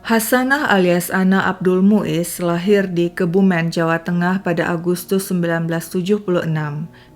Hasanah alias Ana Abdul Muiz lahir di Kebumen, Jawa Tengah pada Agustus 1976.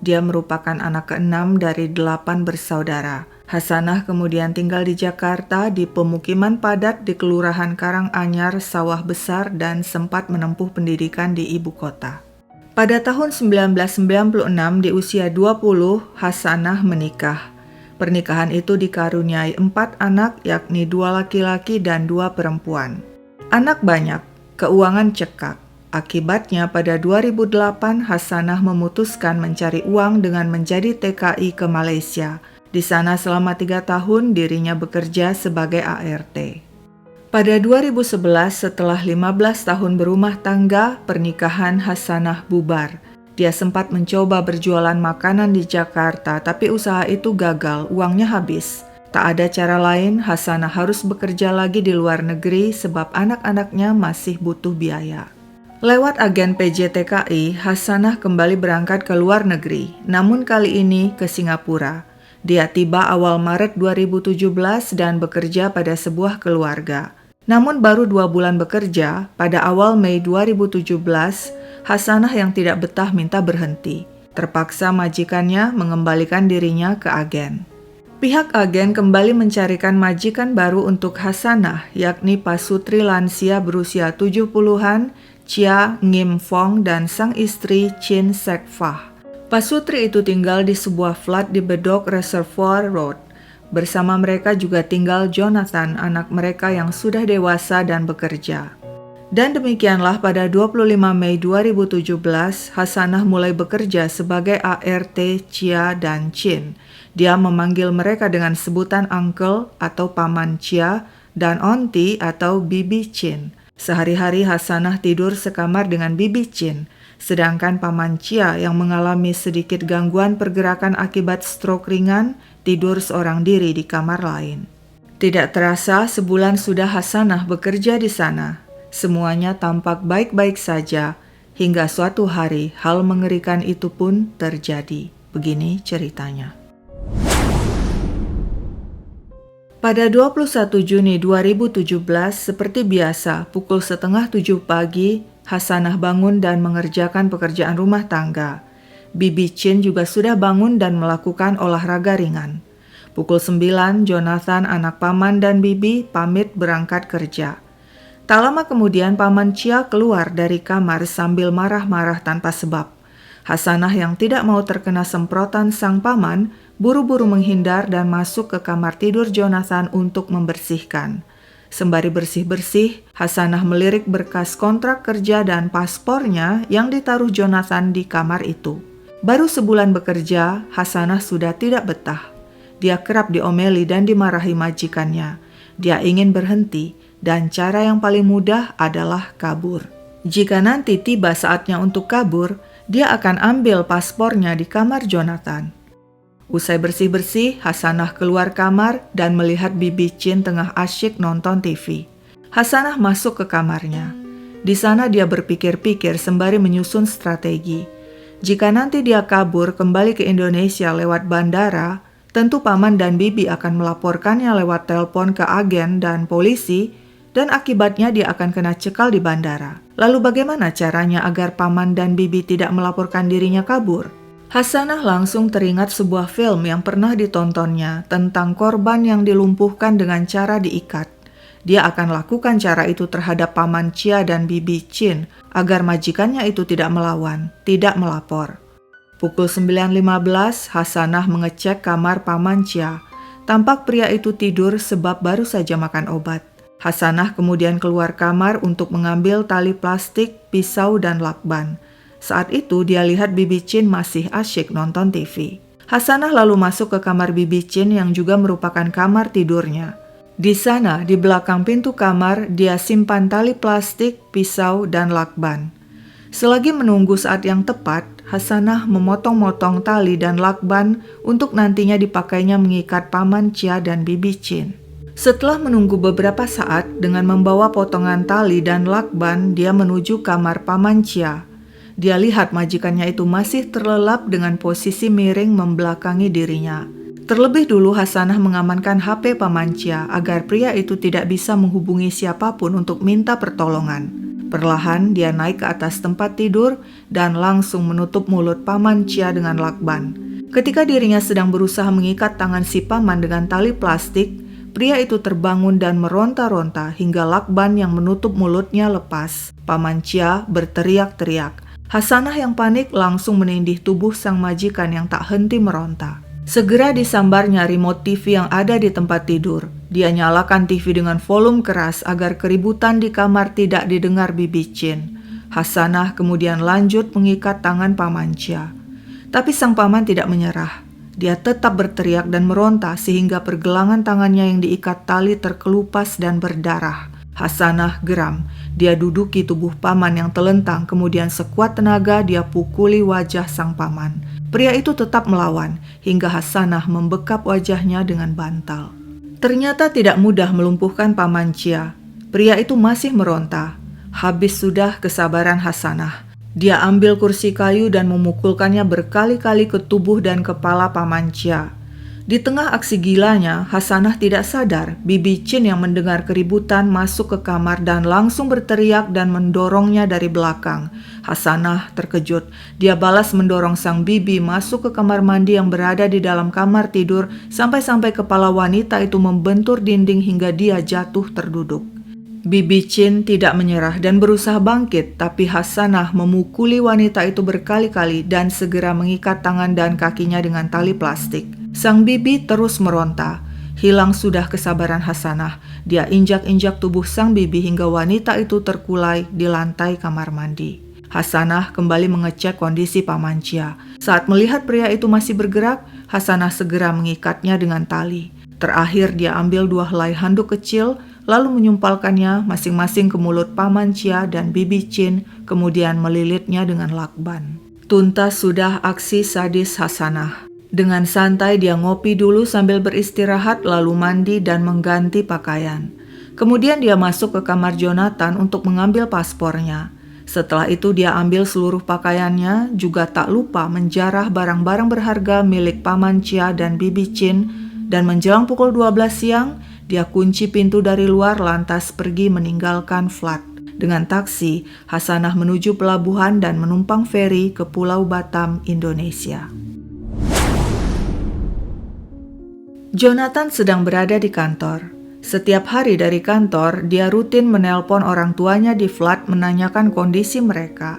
Dia merupakan anak keenam dari 8 bersaudara. Hasanah kemudian tinggal di Jakarta di pemukiman padat di Kelurahan Karanganyar, Sawah Besar, dan sempat menempuh pendidikan di ibu kota. Pada tahun 1996 di usia 20, Hasanah menikah. Pernikahan itu dikaruniai 4 anak, yakni 2 laki-laki dan 2 perempuan. Anak banyak, keuangan cekak. Akibatnya pada 2008 Hasanah memutuskan mencari uang dengan menjadi TKI ke Malaysia. Di sana selama 3 tahun dirinya bekerja sebagai ART. Pada 2011 setelah 15 tahun berumah tangga, pernikahan Hasanah bubar. Dia sempat mencoba berjualan makanan di Jakarta, tapi usaha itu gagal, uangnya habis. Tak ada cara lain, Hasanah harus bekerja lagi di luar negeri sebab anak-anaknya masih butuh biaya. Lewat agen PJTKI, Hasanah kembali berangkat ke luar negeri, namun kali ini ke Singapura. Dia tiba awal Maret 2017 dan bekerja pada sebuah keluarga. Namun baru 2 bulan bekerja, pada awal Mei 2017, Hasanah yang tidak betah minta berhenti. Terpaksa majikannya mengembalikan dirinya ke agen. Pihak agen kembali mencarikan majikan baru untuk Hasanah, yakni pasutri lansia berusia 70-an, Chia Ngim Fong, dan sang istri Chin Sek Fah. Pasutri itu tinggal di sebuah flat di Bedok Reservoir Road. Bersama mereka juga tinggal Jonathan, anak mereka yang sudah dewasa dan bekerja. Dan demikianlah pada 25 Mei 2017, Hasanah mulai bekerja sebagai ART Chia dan Chin. Dia memanggil mereka dengan sebutan uncle atau paman Chia dan auntie atau bibi Chin. Sehari-hari Hasanah tidur sekamar dengan bibi Chin, sedangkan paman Chia yang mengalami sedikit gangguan pergerakan akibat stroke ringan tidur seorang diri di kamar lain. Tidak terasa sebulan sudah Hasanah bekerja di sana. Semuanya tampak baik-baik saja, hingga suatu hari hal mengerikan itu pun terjadi. Begini ceritanya. Pada 21 Juni 2017, seperti biasa, pukul 6:30 pagi, Hasanah bangun dan mengerjakan pekerjaan rumah tangga. Bibi Chin juga sudah bangun dan melakukan olahraga ringan. Pukul 9, Jonathan, anak paman dan bibi, pamit berangkat kerja. Tak lama kemudian paman Chia keluar dari kamar sambil marah-marah tanpa sebab. Hasanah yang tidak mau terkena semprotan sang paman, buru-buru menghindar dan masuk ke kamar tidur Jonathan untuk membersihkan. Sembari bersih-bersih, Hasanah melirik berkas kontrak kerja dan paspornya yang ditaruh Jonathan di kamar itu. Baru sebulan bekerja, Hasanah sudah tidak betah. Dia kerap diomeli dan dimarahi majikannya. Dia ingin berhenti, dan cara yang paling mudah adalah kabur. Jika nanti tiba saatnya untuk kabur, dia akan ambil paspornya di kamar Jonathan. Usai bersih-bersih, Hasanah keluar kamar dan melihat bibi Chin tengah asyik nonton TV. Hasanah masuk ke kamarnya. Di sana dia berpikir-pikir sembari menyusun strategi. Jika nanti dia kabur kembali ke Indonesia lewat bandara, tentu paman dan bibi akan melaporkannya lewat telepon ke agen dan polisi, dan akibatnya dia akan kena cekal di bandara. Lalu bagaimana caranya agar paman dan bibi tidak melaporkan dirinya kabur? Hasanah langsung teringat sebuah film yang pernah ditontonnya tentang korban yang dilumpuhkan dengan cara diikat. Dia akan lakukan cara itu terhadap paman Chia dan bibi Chin agar majikannya itu tidak melawan, tidak melapor. Pukul 9.15, Hasanah mengecek kamar paman Chia. Tampak pria itu tidur sebab baru saja makan obat. Hasanah kemudian keluar kamar untuk mengambil tali plastik, pisau, dan lakban. Saat itu dia lihat bibi Chin masih asyik nonton TV. Hasanah lalu masuk ke kamar bibi Chin yang juga merupakan kamar tidurnya. Di sana, di belakang pintu kamar, dia simpan tali plastik, pisau, dan lakban. Selagi menunggu saat yang tepat, Hasanah memotong-motong tali dan lakban untuk nantinya dipakainya mengikat paman Chia dan bibi Chin. Setelah menunggu beberapa saat, dengan membawa potongan tali dan lakban, dia menuju kamar paman Chia. Dia lihat majikannya itu masih terlelap dengan posisi miring membelakangi dirinya. Terlebih dulu Hasanah mengamankan HP Paman Chia agar pria itu tidak bisa menghubungi siapapun untuk minta pertolongan. Perlahan dia naik ke atas tempat tidur dan langsung menutup mulut Paman Chia dengan lakban. Ketika dirinya sedang berusaha mengikat tangan si paman dengan tali plastik, pria itu terbangun dan meronta-ronta hingga lakban yang menutup mulutnya lepas. Paman Chia berteriak-teriak. Hasanah yang panik langsung menindih tubuh sang majikan yang tak henti meronta. Segera disambarnya remote TV yang ada di tempat tidur. Dia nyalakan TV dengan volume keras agar keributan di kamar tidak didengar Bibi Chin. Hasanah kemudian lanjut mengikat tangan Paman Chia. Tapi sang paman tidak menyerah. Dia tetap berteriak dan meronta sehingga pergelangan tangannya yang diikat tali terkelupas dan berdarah. Hasanah geram. Dia duduki tubuh paman yang telentang, kemudian sekuat tenaga dia pukuli wajah sang paman. Pria itu tetap melawan, hingga Hasanah membekap wajahnya dengan bantal. Ternyata tidak mudah melumpuhkan Paman Chia. Pria itu masih meronta. Habis sudah kesabaran Hasanah. Dia ambil kursi kayu dan memukulkannya berkali-kali ke tubuh dan kepala Paman Chia. Di tengah aksi gilanya, Hasanah tidak sadar Bibi Chin yang mendengar keributan masuk ke kamar dan langsung berteriak dan mendorongnya dari belakang. Hasanah terkejut. Dia balas mendorong sang bibi masuk ke kamar mandi yang berada di dalam kamar tidur sampai-sampai kepala wanita itu membentur dinding hingga dia jatuh terduduk. Bibi Chin tidak menyerah dan berusaha bangkit, tapi Hasanah memukuli wanita itu berkali-kali dan segera mengikat tangan dan kakinya dengan tali plastik. Sang bibi terus meronta. Hilang sudah kesabaran Hasanah. Dia injak-injak tubuh sang bibi hingga wanita itu terkulai di lantai kamar mandi. Hasanah kembali mengecek kondisi Paman Chia. Saat melihat pria itu masih bergerak, Hasanah segera mengikatnya dengan tali. Terakhir dia ambil 2 helai handuk kecil, lalu menyumpalkannya masing-masing ke mulut Paman Chia dan Bibi Chin, kemudian melilitnya dengan lakban. Tuntas sudah aksi sadis Hasanah. Dengan santai dia ngopi dulu sambil beristirahat, lalu mandi dan mengganti pakaian. Kemudian dia masuk ke kamar Jonathan untuk mengambil paspornya. Setelah itu dia ambil seluruh pakaiannya, juga tak lupa menjarah barang-barang berharga milik Paman Chia dan Bibi Chin, dan menjelang pukul 12 siang, dia kunci pintu dari luar lantas pergi meninggalkan flat. Dengan taksi, Hasanah menuju pelabuhan dan menumpang feri ke Pulau Batam, Indonesia. Jonathan sedang berada di kantor. Setiap hari dari kantor, dia rutin menelpon orang tuanya di flat menanyakan kondisi mereka.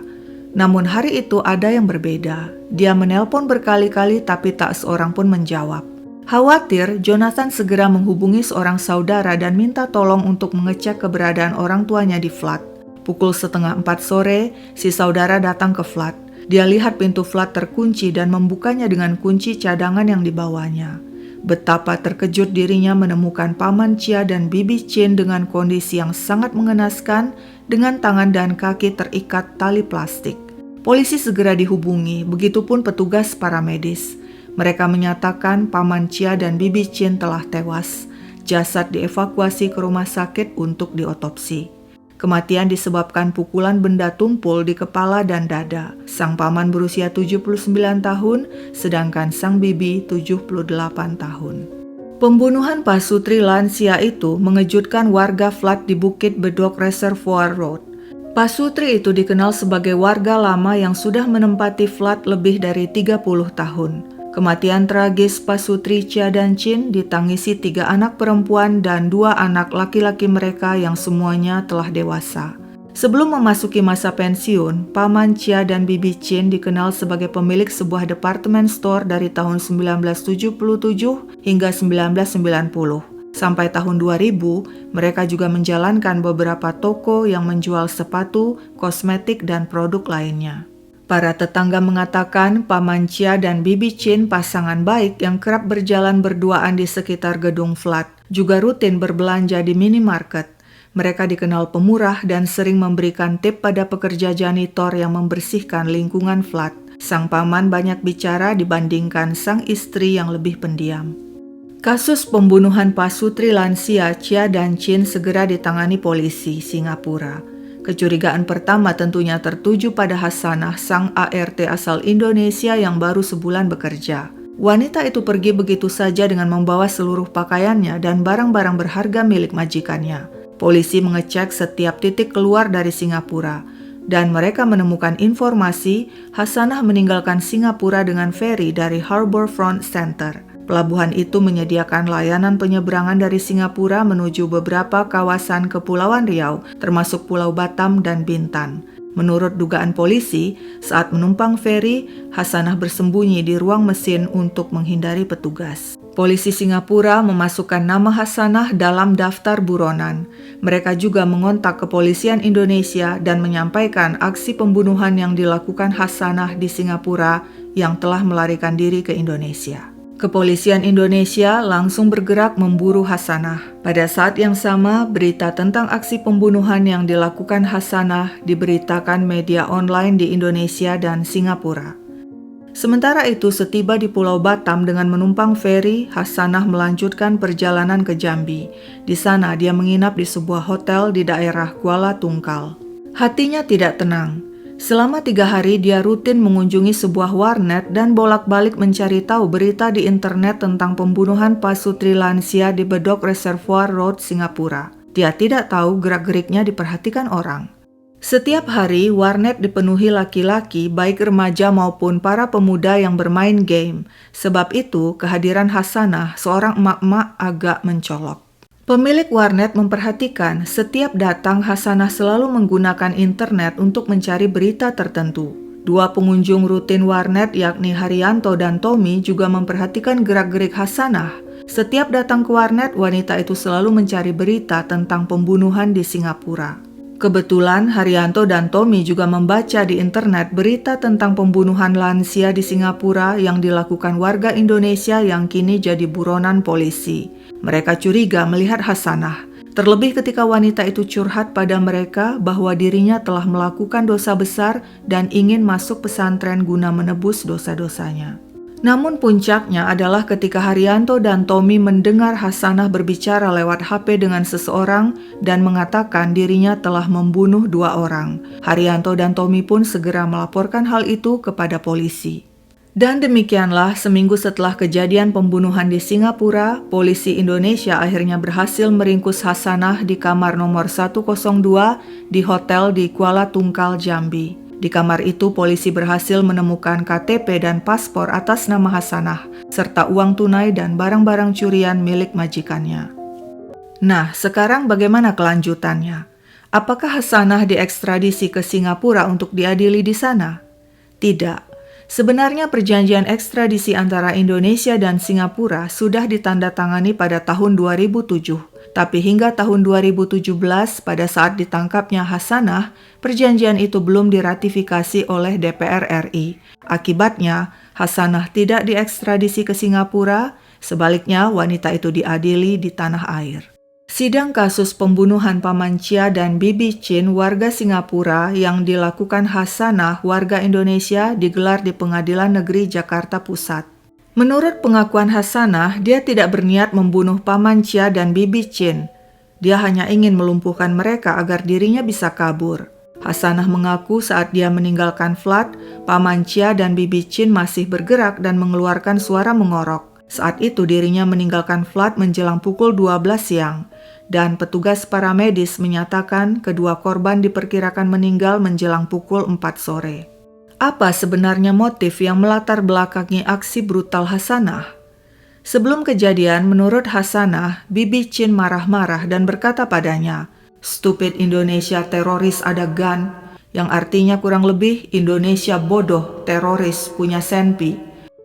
Namun hari itu ada yang berbeda. Dia menelpon berkali-kali tapi tak seorang pun menjawab. Khawatir, Jonathan segera menghubungi seorang saudara dan minta tolong untuk mengecek keberadaan orang tuanya di flat. Pukul 3:30 sore, si saudara datang ke flat. Dia lihat pintu flat terkunci dan membukanya dengan kunci cadangan yang dibawanya. Betapa terkejut dirinya menemukan Paman Chia dan Bibi Chin dengan kondisi yang sangat mengenaskan dengan tangan dan kaki terikat tali plastik. Polisi segera dihubungi, begitupun petugas paramedis. Mereka menyatakan Paman Chia dan Bibi Chin telah tewas. Jasad dievakuasi ke rumah sakit untuk diotopsi. Kematian disebabkan pukulan benda tumpul di kepala dan dada. Sang paman berusia 79 tahun, sedangkan sang bibi 78 tahun. Pembunuhan Pak Sutri lansia itu mengejutkan warga flat di Bukit Bedok Reservoir Road. Pak Sutri itu dikenal sebagai warga lama yang sudah menempati flat lebih dari 30 tahun. Kematian tragis Pak Sutri, Chia dan Chin ditangisi 3 anak perempuan dan 2 anak laki-laki mereka yang semuanya telah dewasa. Sebelum memasuki masa pensiun, Paman Chia dan Bibi Chin dikenal sebagai pemilik sebuah department store dari tahun 1977 hingga 1990. Sampai tahun 2000, mereka juga menjalankan beberapa toko yang menjual sepatu, kosmetik, dan produk lainnya. Para tetangga mengatakan Paman Chia dan Bibi Chin pasangan baik yang kerap berjalan berduaan di sekitar gedung flat, juga rutin berbelanja di minimarket. Mereka dikenal pemurah dan sering memberikan tip pada pekerja janitor yang membersihkan lingkungan flat. Sang paman banyak bicara dibandingkan sang istri yang lebih pendiam. Kasus pembunuhan Pak Sutri lansia, Chia dan Chin segera ditangani polisi Singapura. Kecurigaan pertama tentunya tertuju pada Hasanah, sang ART asal Indonesia yang baru sebulan bekerja. Wanita itu pergi begitu saja dengan membawa seluruh pakaiannya dan barang-barang berharga milik majikannya. Polisi mengecek setiap titik keluar dari Singapura, dan mereka menemukan informasi Hasanah meninggalkan Singapura dengan feri dari Harbourfront Center. Pelabuhan itu menyediakan layanan penyeberangan dari Singapura menuju beberapa kawasan Kepulauan Riau, termasuk Pulau Batam dan Bintan. Menurut dugaan polisi, saat menumpang feri, Hasanah bersembunyi di ruang mesin untuk menghindari petugas. Polisi Singapura memasukkan nama Hasanah dalam daftar buronan. Mereka juga mengontak kepolisian Indonesia dan menyampaikan aksi pembunuhan yang dilakukan Hasanah di Singapura yang telah melarikan diri ke Indonesia. Kepolisian Indonesia langsung bergerak memburu Hasanah. Pada saat yang sama, berita tentang aksi pembunuhan yang dilakukan Hasanah diberitakan media online di Indonesia dan Singapura. Sementara itu, setiba di Pulau Batam dengan menumpang feri, Hasanah melanjutkan perjalanan ke Jambi. Di sana, dia menginap di sebuah hotel di daerah Kuala Tungkal. Hatinya tidak tenang. Selama 3 hari dia rutin mengunjungi sebuah warnet dan bolak-balik mencari tahu berita di internet tentang pembunuhan Pasutri Lansia di Bedok Reservoir Road, Singapura. Dia tidak tahu gerak-geriknya diperhatikan orang. Setiap hari warnet dipenuhi laki-laki baik remaja maupun para pemuda yang bermain game. Sebab itu kehadiran Hasanah, seorang emak-emak, agak mencolok. Pemilik warnet memperhatikan setiap datang Hasanah selalu menggunakan internet untuk mencari berita tertentu. 2 pengunjung rutin warnet yakni Haryanto dan Tommy juga memperhatikan gerak-gerik Hasanah. Setiap datang ke warnet, wanita itu selalu mencari berita tentang pembunuhan di Singapura. Kebetulan Haryanto dan Tommy juga membaca di internet berita tentang pembunuhan lansia di Singapura yang dilakukan warga Indonesia yang kini jadi buronan polisi. Mereka curiga melihat Hasanah, terlebih ketika wanita itu curhat pada mereka bahwa dirinya telah melakukan dosa besar dan ingin masuk pesantren guna menebus dosa-dosanya. Namun puncaknya adalah ketika Haryanto dan Tommy mendengar Hasanah berbicara lewat HP dengan seseorang dan mengatakan dirinya telah membunuh 2 orang. Haryanto dan Tommy pun segera melaporkan hal itu kepada polisi. Dan demikianlah seminggu setelah kejadian pembunuhan di Singapura, polisi Indonesia akhirnya berhasil meringkus Hasanah di kamar nomor 102 di hotel di Kuala Tungkal, Jambi. Di kamar itu polisi berhasil menemukan KTP dan paspor atas nama Hasanah, serta uang tunai dan barang-barang curian milik majikannya. Nah, sekarang bagaimana kelanjutannya? Apakah Hasanah diekstradisi ke Singapura untuk diadili di sana? Tidak. Sebenarnya perjanjian ekstradisi antara Indonesia dan Singapura sudah ditandatangani pada tahun 2007. Tapi hingga tahun 2017 pada saat ditangkapnya Hasanah, perjanjian itu belum diratifikasi oleh DPR RI. Akibatnya, Hasanah tidak diekstradisi ke Singapura, sebaliknya wanita itu diadili di tanah air. Sidang kasus pembunuhan Paman Chia dan Bibi Chin warga Singapura yang dilakukan Hasanah warga Indonesia digelar di Pengadilan Negeri Jakarta Pusat. Menurut pengakuan Hasanah, dia tidak berniat membunuh Paman Chia dan Bibi Chin. Dia hanya ingin melumpuhkan mereka agar dirinya bisa kabur. Hasanah mengaku saat dia meninggalkan flat, Paman Chia dan Bibi Chin masih bergerak dan mengeluarkan suara mengorok. Saat itu dirinya meninggalkan flat menjelang pukul 12 siang. Dan petugas paramedis menyatakan kedua korban diperkirakan meninggal menjelang pukul 4 sore. Apa sebenarnya motif yang melatar belakangi aksi brutal Hasanah? Sebelum kejadian, menurut Hasanah, Bibi Chin marah-marah dan berkata padanya, "Stupid Indonesia teroris ada gun," yang artinya kurang lebih Indonesia bodoh teroris punya senpi.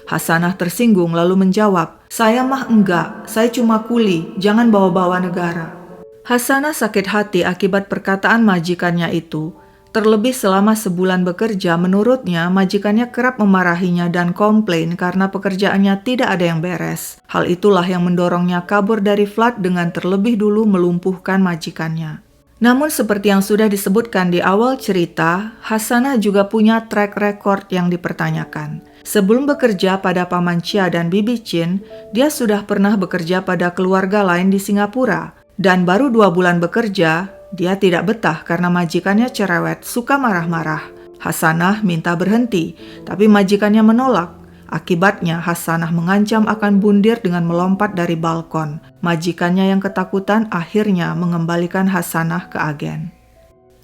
Hasanah tersinggung lalu menjawab, "Saya mah enggak, saya cuma kuli, jangan bawa-bawa negara." Hasanah sakit hati akibat perkataan majikannya itu. Terlebih selama sebulan bekerja, menurutnya majikannya kerap memarahinya dan komplain karena pekerjaannya tidak ada yang beres. Hal itulah yang mendorongnya kabur dari flat dengan terlebih dulu melumpuhkan majikannya. Namun seperti yang sudah disebutkan di awal cerita, Hasanah juga punya track record yang dipertanyakan. Sebelum bekerja pada Paman Chia dan Bibi Chin, dia sudah pernah bekerja pada keluarga lain di Singapura. Dan baru 2 bulan bekerja, dia tidak betah karena majikannya cerewet, suka marah-marah. Hasanah minta berhenti, tapi majikannya menolak. Akibatnya, Hasanah mengancam akan bundir dengan melompat dari balkon. Majikannya yang ketakutan akhirnya mengembalikan Hasanah ke agen.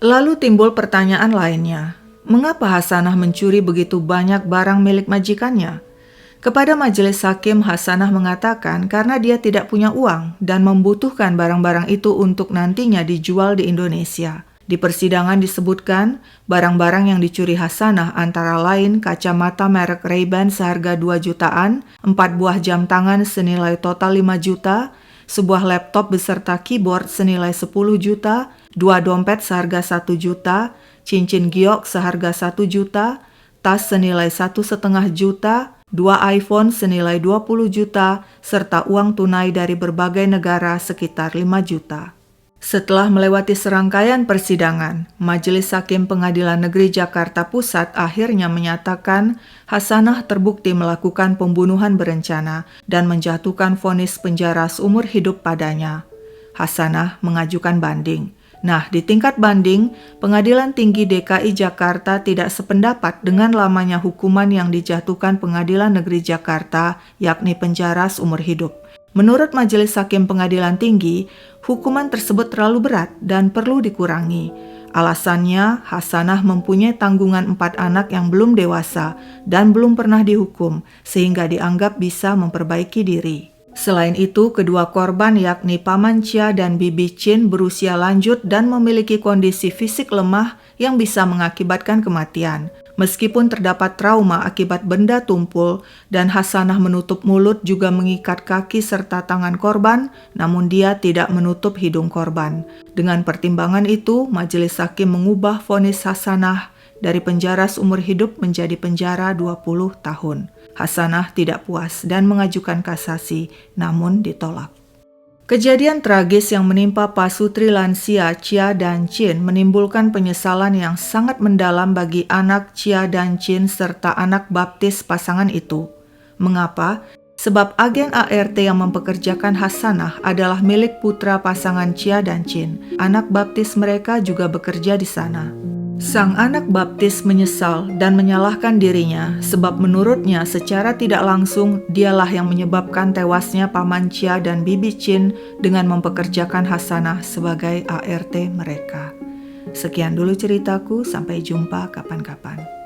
Lalu timbul pertanyaan lainnya. Mengapa Hasanah mencuri begitu banyak barang milik majikannya? Kepada majelis hakim, Hasanah mengatakan karena dia tidak punya uang dan membutuhkan barang-barang itu untuk nantinya dijual di Indonesia. Di persidangan disebutkan, barang-barang yang dicuri Hasanah antara lain kacamata merek Ray-Ban seharga 2 jutaan, 4 buah jam tangan senilai total 5 juta, sebuah laptop beserta keyboard senilai 10 juta, 2 dompet seharga 1 juta, cincin giok seharga 1 juta, tas senilai 1,5 juta, 2 iPhone senilai 20 juta, serta uang tunai dari berbagai negara sekitar 5 juta. Setelah melewati serangkaian persidangan, Majelis Hakim Pengadilan Negeri Jakarta Pusat akhirnya menyatakan Hasanah terbukti melakukan pembunuhan berencana dan menjatuhkan vonis penjara seumur hidup padanya. Hasanah mengajukan banding. Nah, di tingkat banding, Pengadilan Tinggi DKI Jakarta tidak sependapat dengan lamanya hukuman yang dijatuhkan Pengadilan Negeri Jakarta, yakni penjara seumur hidup. Menurut Majelis Hakim Pengadilan Tinggi, hukuman tersebut terlalu berat dan perlu dikurangi. Alasannya, Hasanah mempunyai tanggungan 4 anak yang belum dewasa dan belum pernah dihukum, sehingga dianggap bisa memperbaiki diri. Selain itu, kedua korban yakni Paman Chia dan Bibi Chin berusia lanjut dan memiliki kondisi fisik lemah yang bisa mengakibatkan kematian. Meskipun terdapat trauma akibat benda tumpul dan Hasanah menutup mulut juga mengikat kaki serta tangan korban, namun dia tidak menutup hidung korban. Dengan pertimbangan itu, Majelis Hakim mengubah vonis Hasanah dari penjara seumur hidup menjadi penjara 20 tahun. Hasanah tidak puas dan mengajukan kasasi, namun ditolak. Kejadian tragis yang menimpa pasutri lansia Chia dan Chin menimbulkan penyesalan yang sangat mendalam bagi anak Chia dan Chin serta anak baptis pasangan itu. Mengapa? Sebab agen ART yang mempekerjakan Hasanah adalah milik putra pasangan Chia dan Chin. Anak baptis mereka juga bekerja di sana. Sang anak baptis menyesal dan menyalahkan dirinya sebab menurutnya secara tidak langsung dialah yang menyebabkan tewasnya Paman Chia dan Bibi Chin dengan mempekerjakan Hasanah sebagai ART mereka. Sekian dulu ceritaku, sampai jumpa kapan-kapan.